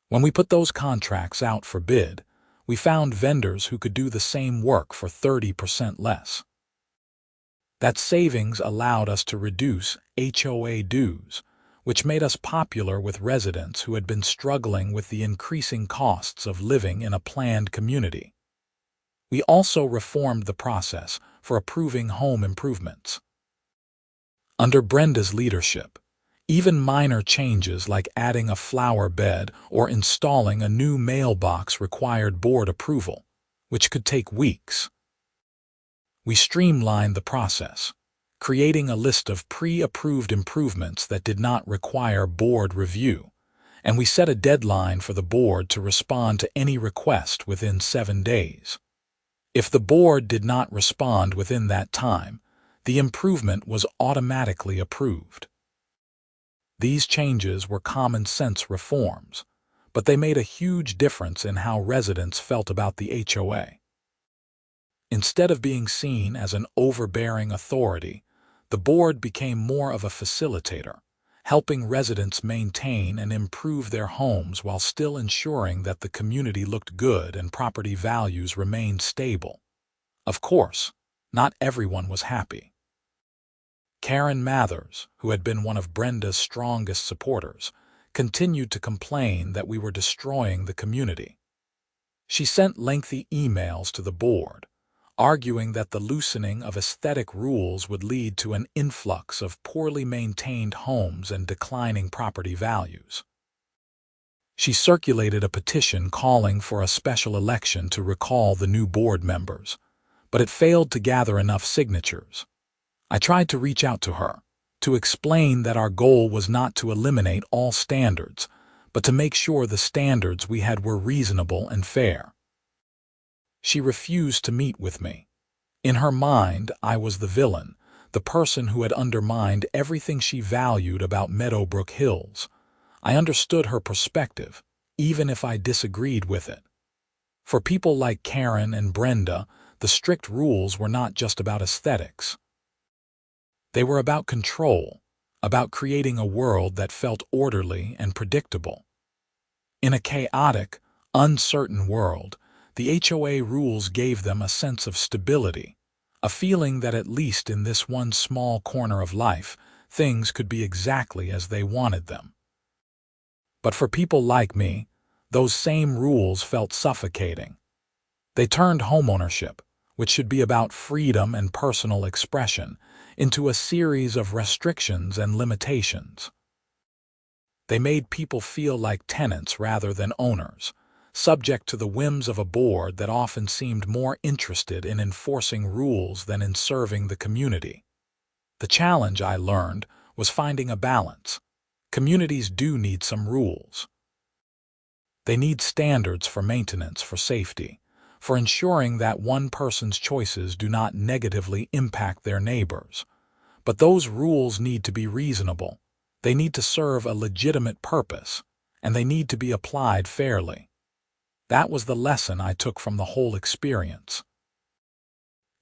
When we put those contracts out for bid, we found vendors who could do the same work for 30% less. That savings allowed us to reduce HOA dues, which made us popular with residents who had been struggling with the increasing costs of living in a planned community. We also reformed the process for approving home improvements. Under Brenda's leadership, even minor changes like adding a flower bed or installing a new mailbox required board approval, which could take weeks. We streamlined the process, creating a list of pre-approved improvements that did not require board review, and we set a deadline for the board to respond to any request within 7 days. If the board did not respond within that time, the improvement was automatically approved. These changes were common-sense reforms, but they made a huge difference in how residents felt about the HOA. Instead of being seen as an overbearing authority, the board became more of a facilitator, helping residents maintain and improve their homes while still ensuring that the community looked good and property values remained stable. Of course, not everyone was happy. Karen Mathers, who had been one of Brenda's strongest supporters, continued to complain that we were destroying the community. She sent lengthy emails to the board, arguing that the loosening of aesthetic rules would lead to an influx of poorly maintained homes and declining property values. She circulated a petition calling for a special election to recall the new board members, but it failed to gather enough signatures. I tried to reach out to her, to explain that our goal was not to eliminate all standards, but to make sure the standards we had were reasonable and fair. She refused to meet with me. In her mind, I was the villain, the person who had undermined everything she valued about Meadowbrook Hills. I understood her perspective, even if I disagreed with it. For people like Karen and Brenda, the strict rules were not just about aesthetics. They were about control, about creating a world that felt orderly and predictable. In a chaotic, uncertain world, the HOA rules gave them a sense of stability, a feeling that at least in this one small corner of life, things could be exactly as they wanted them. But for people like me, those same rules felt suffocating. They turned homeownership, which should be about freedom and personal expression, into a series of restrictions and limitations. They made people feel like tenants rather than owners, subject to the whims of a board that often seemed more interested in enforcing rules than in serving the community. The challenge, I learned, was finding a balance. Communities do need some rules. They need standards for maintenance, for safety, for ensuring that one person's choices do not negatively impact their neighbors. But those rules need to be reasonable. They need to serve a legitimate purpose, and they need to be applied fairly. That was the lesson I took from the whole experience.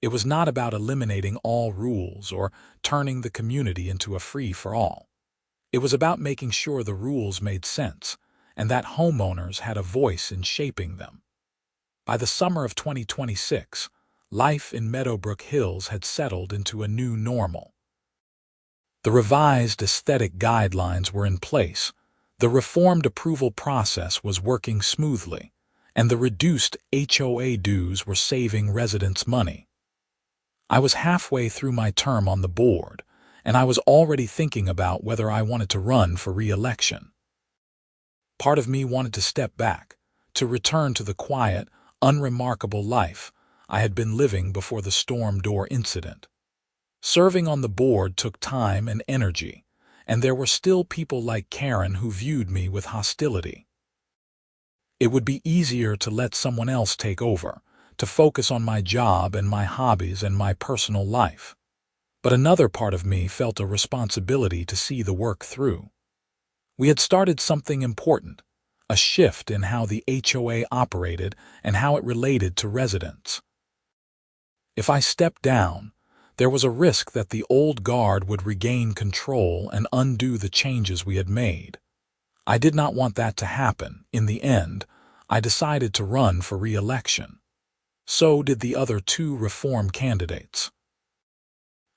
It was not about eliminating all rules or turning the community into a free-for-all. It was about making sure the rules made sense and that homeowners had a voice in shaping them. By the summer of 2026, life in Meadowbrook Hills had settled into a new normal. The revised aesthetic guidelines were in place, the reformed approval process was working smoothly, and the reduced HOA dues were saving residents money. I was halfway through my term on the board, and I was already thinking about whether I wanted to run for re-election. Part of me wanted to step back, to return to the quiet, unremarkable life I had been living before the storm door incident. Serving on the board took time and energy, and there were still people like Karen who viewed me with hostility. It would be easier to let someone else take over, to focus on my job and my hobbies and my personal life. But another part of me felt a responsibility to see the work through. We had started something important, a shift in how the HOA operated and how it related to residents. If I stepped down, there was a risk that the old guard would regain control and undo the changes we had made. I did not want that to happen. In the end, I decided to run for re-election. So did the other two reform candidates.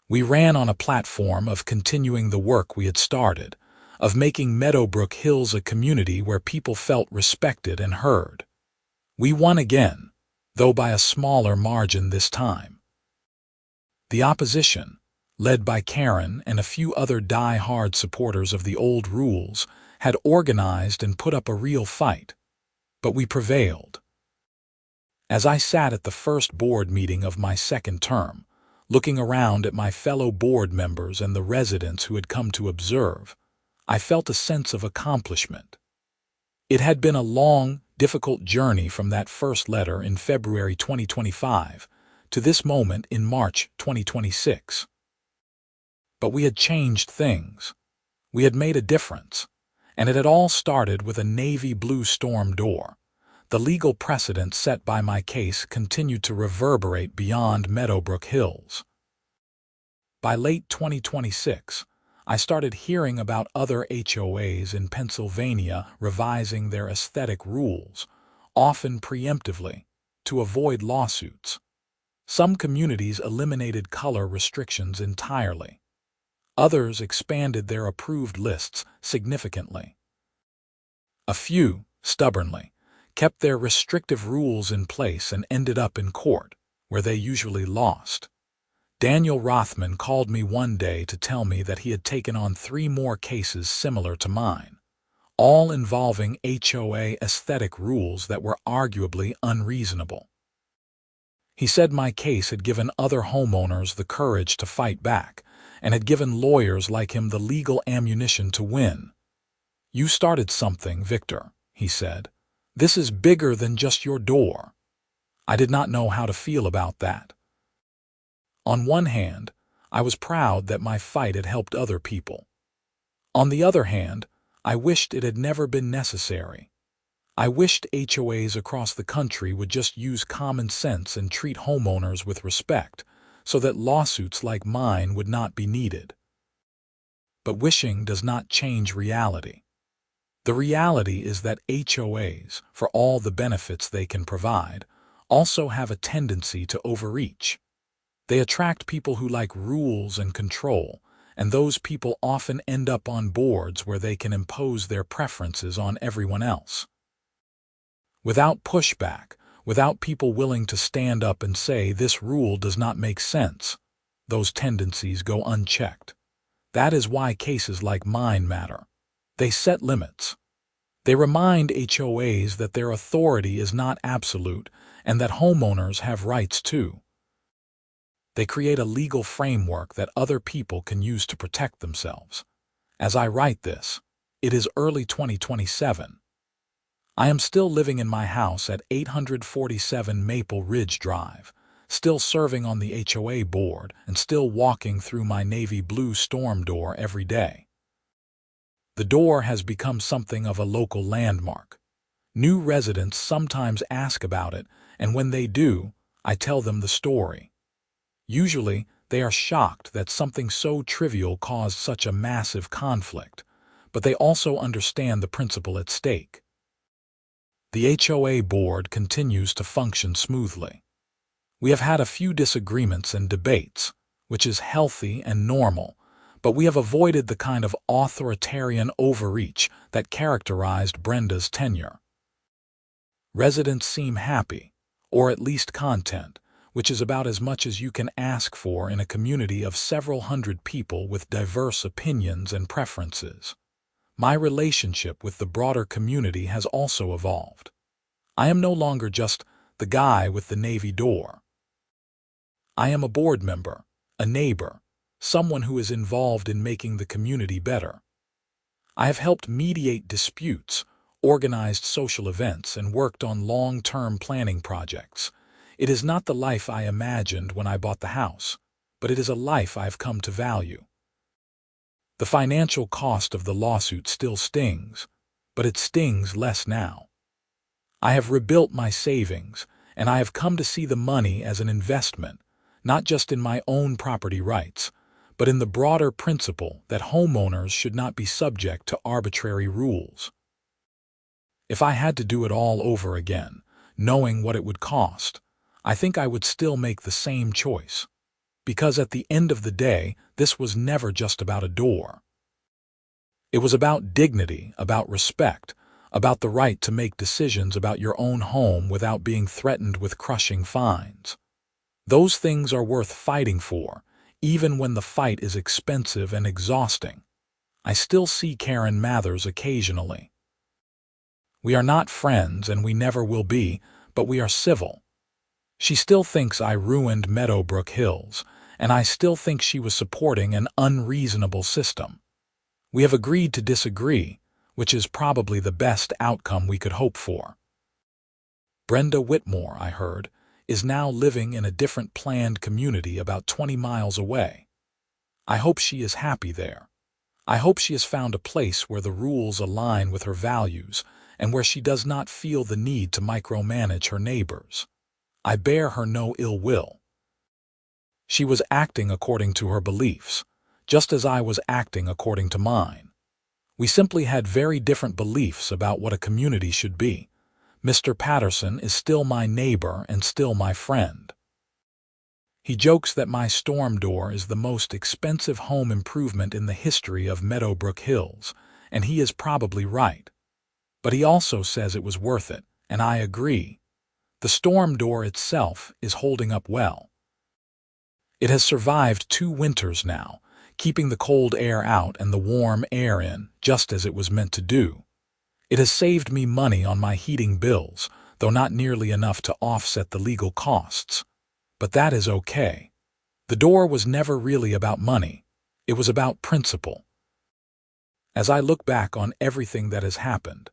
We ran on a platform of continuing the work we had started, of making Meadowbrook Hills a community where people felt respected and heard. We won again, though by a smaller margin this time. The opposition, led by Karen and a few other die-hard supporters of the old rules, had organized and put up a real fight, but we prevailed. As I sat at the first board meeting of my second term, looking around at my fellow board members and the residents who had come to observe, I felt a sense of accomplishment. It had been a long, difficult journey from that first letter in February 2025 to this moment in March 2026. But we had changed things. We had made a difference, and it had all started with a navy blue storm door. The legal precedent set by my case continued to reverberate beyond Meadowbrook Hills. By late 2026, I started hearing about other HOAs in Pennsylvania revising their aesthetic rules, often preemptively, to avoid lawsuits. Some communities eliminated color restrictions entirely. Others expanded their approved lists significantly. A few, stubbornly, kept their restrictive rules in place and ended up in court, where they usually lost. Daniel Rothman called me one day to tell me that he had taken on 3 more cases similar to mine, all involving HOA aesthetic rules that were arguably unreasonable. He said my case had given other homeowners the courage to fight back, and had given lawyers like him the legal ammunition to win. "You started something, Victor," he said. "This is bigger than just your door." I did not know how to feel about that. On one hand, I was proud that my fight had helped other people. On the other hand, I wished it had never been necessary. I wished HOAs across the country would just use common sense and treat homeowners with respect, so that lawsuits like mine would not be needed. But wishing does not change reality. The reality is that HOAs, for all the benefits they can provide, also have a tendency to overreach. They attract people who like rules and control, and those people often end up on boards where they can impose their preferences on everyone else. Without pushback, without people willing to stand up and say this rule does not make sense, those tendencies go unchecked. That is why cases like mine matter. They set limits. They remind HOAs that their authority is not absolute and that homeowners have rights too. They create a legal framework that other people can use to protect themselves. As I write this, it is early 2027. I am still living in my house at 847 Maple Ridge Drive, still serving on the HOA board and still walking through my navy blue storm door every day. The door has become something of a local landmark. New residents sometimes ask about it, and when they do, I tell them the story. Usually, they are shocked that something so trivial caused such a massive conflict, but they also understand the principle at stake. The HOA board continues to function smoothly. We have had a few disagreements and debates, which is healthy and normal, but we have avoided the kind of authoritarian overreach that characterized Brenda's tenure. Residents seem happy, or at least content, which is about as much as you can ask for in a community of several hundred people with diverse opinions and preferences. My relationship with the broader community has also evolved. I am no longer just the guy with the navy door. I am a board member, a neighbor, someone who is involved in making the community better. I have helped mediate disputes, organized social events, and worked on long-term planning projects. It is not the life I imagined when I bought the house, but it is a life I've come to value. The financial cost of the lawsuit still stings, but it stings less now. I have rebuilt my savings, and I have come to see the money as an investment, not just in my own property rights, but in the broader principle that homeowners should not be subject to arbitrary rules. If I had to do it all over again, knowing what it would cost, I think I would still make the same choice. Because at the end of the day, this was never just about a door. It was about dignity, about respect, about the right to make decisions about your own home without being threatened with crushing fines. Those things are worth fighting for, even when the fight is expensive and exhausting. I still see Karen Mathers occasionally. We are not friends and we never will be, but we are civil. She still thinks I ruined Meadowbrook Hills, and I still think she was supporting an unreasonable system. We have agreed to disagree, which is probably the best outcome we could hope for. Brenda Whitmore, I heard, is now living in a different planned community about 20 miles away. I hope she is happy there. I hope she has found a place where the rules align with her values and where she does not feel the need to micromanage her neighbors. I bear her no ill will. She was acting according to her beliefs, just as I was acting according to mine. We simply had very different beliefs about what a community should be. Mr. Patterson is still my neighbor and still my friend. He jokes that my storm door is the most expensive home improvement in the history of Meadowbrook Hills, and he is probably right. But he also says it was worth it, and I agree. The storm door itself is holding up well. It has survived 2 winters now, keeping the cold air out and the warm air in, just as it was meant to do. It has saved me money on my heating bills, though not nearly enough to offset the legal costs. But that is okay. The door was never really about money. It was about principle. As I look back on everything that has happened,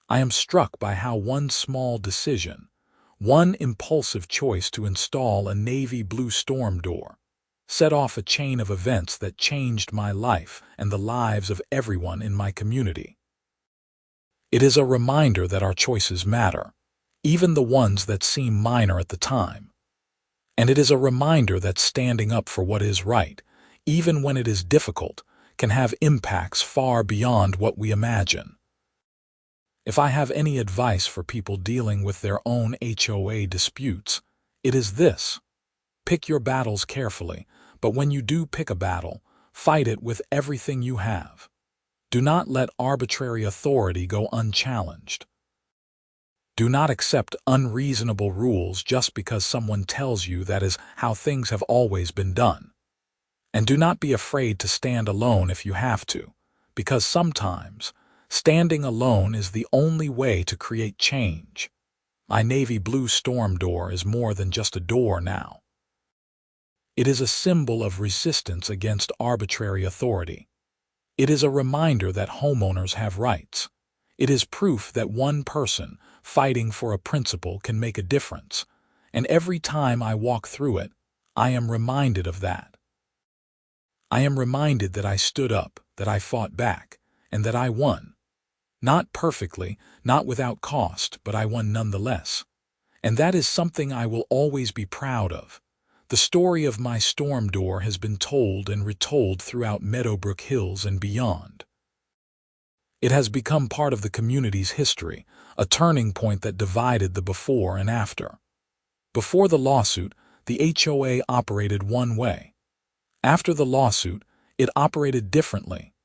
I am struck by how one small decision, one impulsive choice to install a navy blue storm door, set off a chain of events that changed my life and the lives of everyone in my community. It is a reminder that our choices matter, even the ones that seem minor at the time. And it is a reminder that standing up for what is right, even when it is difficult, can have impacts far beyond what we imagine. If I have any advice for people dealing with their own HOA disputes, it is this: pick your battles carefully, but when you do pick a battle, fight it with everything you have. Do not let arbitrary authority go unchallenged. Do not accept unreasonable rules just because someone tells you that is how things have always been done. And do not be afraid to stand alone if you have to, because sometimes standing alone is the only way to create change. My navy blue storm door is more than just a door now. It is a symbol of resistance against arbitrary authority. It is a reminder that homeowners have rights. It is proof that one person fighting for a principle can make a difference, and every time I walk through it, I am reminded of that. I am reminded that I stood up, that I fought back, and that I won. Not perfectly, not without cost, but I won nonetheless. And that is something I will always be proud of. The story of my storm door has been told and retold throughout Meadowbrook Hills and beyond. It has become part of the community's history, a turning point that divided the before and after. Before the lawsuit, the HOA operated one way. After the lawsuit, it operated differently.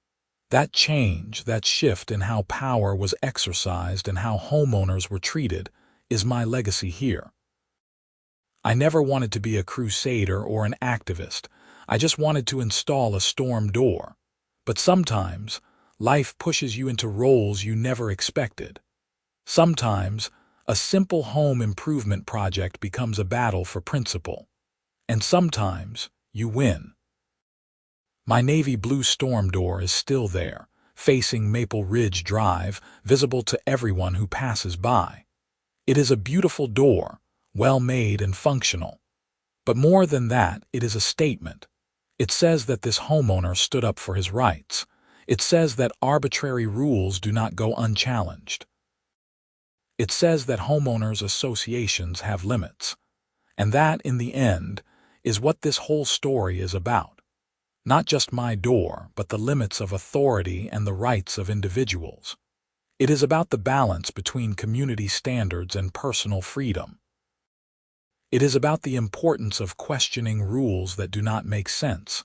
That change, that shift in how power was exercised and how homeowners were treated, is my legacy here. I never wanted to be a crusader or an activist. I just wanted to install a storm door. But sometimes, life pushes you into roles you never expected. Sometimes, a simple home improvement project becomes a battle for principle. And sometimes, you win. My navy blue storm door is still there, facing Maple Ridge Drive, visible to everyone who passes by. It is a beautiful door, well-made and functional. But more than that, it is a statement. It says that this homeowner stood up for his rights. It says that arbitrary rules do not go unchallenged. It says that homeowners associations have limits. And that, in the end, is what this whole story is about. Not just my door, but the limits of authority and the rights of individuals. It is about the balance between community standards and personal freedom. It is about the importance of questioning rules that do not make sense.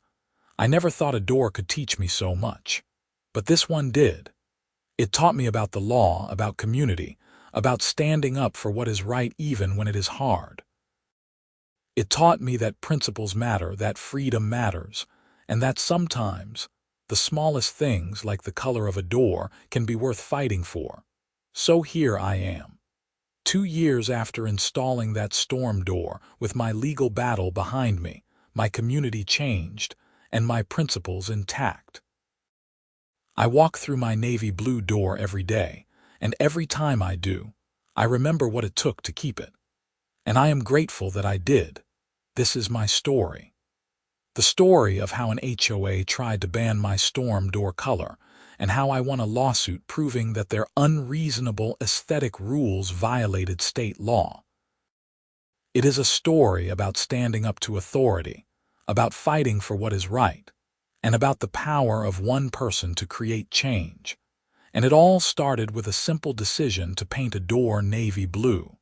I never thought a door could teach me so much. But this one did. It taught me about the law, about community, about standing up for what is right even when it is hard. It taught me that principles matter, that freedom matters, and that sometimes the smallest things, like the color of a door, can be worth fighting for. So here I am. 2 years after installing that storm door, with my legal battle behind me, my community changed, and my principles intact. I walk through my navy blue door every day, and every time I do, I remember what it took to keep it. And I am grateful that I did. This is my story. The story of how an HOA tried to ban my storm door color, and how I won a lawsuit proving that their unreasonable aesthetic rules violated state law. It is a story about standing up to authority, about fighting for what is right, and about the power of one person to create change. And it all started with a simple decision to paint a door navy blue.